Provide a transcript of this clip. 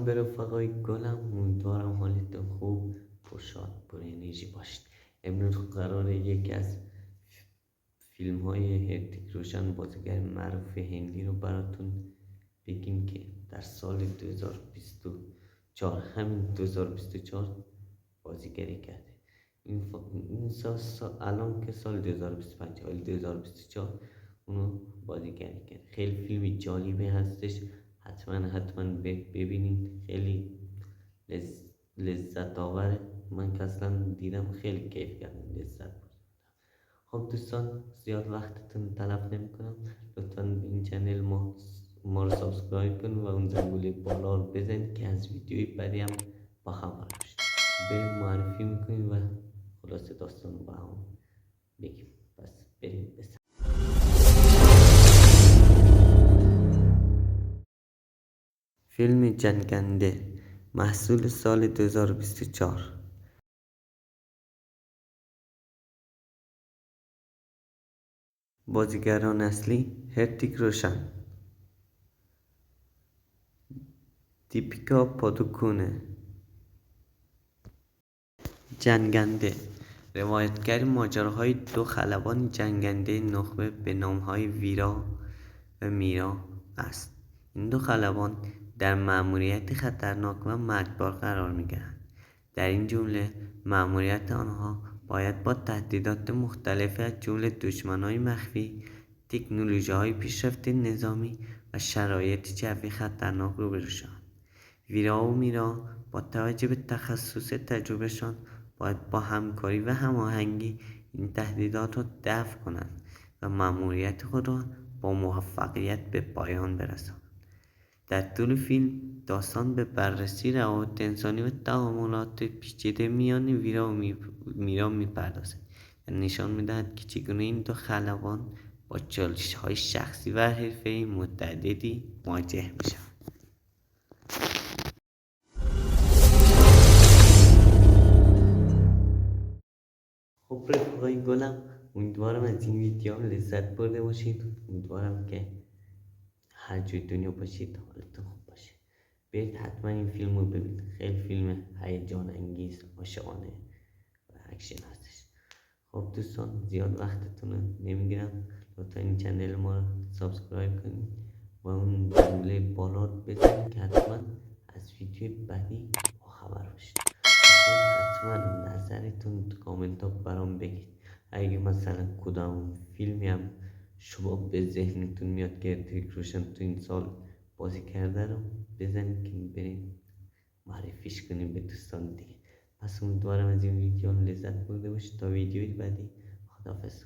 به رفقای گلم، امیدوارم حالتون خوب، پرشاد، پر انرژی باشید. امروز قراره یکی از فیلم های هرتیک روشن، بازیگر معروف هندی رو براتون بگیم که در سال 2024، همین 2024 بازیگری کرده. این الان که سال 2025 ولی 2024 اونو بازیگری کرده. خیلی فیلم جالبی هستش، حتما ببینید. خیلی لذت آوره. من که اصلا دیدم خیلی کیف کردم، لذت بود. خب دوستان، زیاد وقتتون طلب نمی کنم، لطفا به این چنل ما رو سابسکرایب کنید و اون زنگوله بالا رو بزنید که از ویدیوی بعدی هم با خبر باشید. بریم معرفی میکنیم و خلاصه داستان رو با هم بگیم. پس بریم بسن. فیلم جنگنده، محصول سال 2024. بازیگران اصلی: هرتیک روشن، دیپیکا پادوکونه. جنگنده، روایتگر ماجراهای دو خلبان جنگنده نخبه به نامهای ویرا و میرا است. این دو خلبان در مأموریت خطرناک و مرگبار قرار می‌گیرند. در این جمله مأموریت آنها باید با تهدیدات مختلفی از جمله دشمنان مخفی، تکنولوژی‌های پیشرفته نظامی و شرایط جوی خطرناک روبرو شوند. ویرا و میرا با توجه به تخصص تجربهشان باید با همکاری و هماهنگی این تهدیدات را دفع کنند و مأموریت خود را با موفقیت به پایان برسانند. در طول فیلم داستان به بررسی روابط انسانی و تعاملات پیچیده میان ویرا و میرا میپردازد و نشان میدهد که چگونه این دو خلبان با چالش‌های شخصی و حرفه‌ای متعددی مواجه میشوند. خب رفقای گلم، امیدوارم از این ویدیو لذت برده باشید. امیدوارم که هر جای دنیا باشید حالتون خوب باشه. برید حتما این فیلم رو ببینید. خیلی فیلم هیجان انگیز، عاشقانه و اکشن هستش. خب دوستان، زیاد وقتتون رو نمیگیرم، لطفا این چنل ما رو سابسکرایب کنید و اون زنگوله بالا رو بزنید که حتما از ویدیو بعدی با خبر باشید. حتما نظرتون تو کامنت ها برام بگید. اگه مثلا کدام فیلمی هم شما به ذهنتون میاد که هرتیک روشن تو این سال بازی کرده رو بزنید که بریم معرفیش کنیم به دوستان دیگه. پس امیدوارم از این ویدیو لذت برده باشید. تا ویدیوی بعدی، خداحافظ.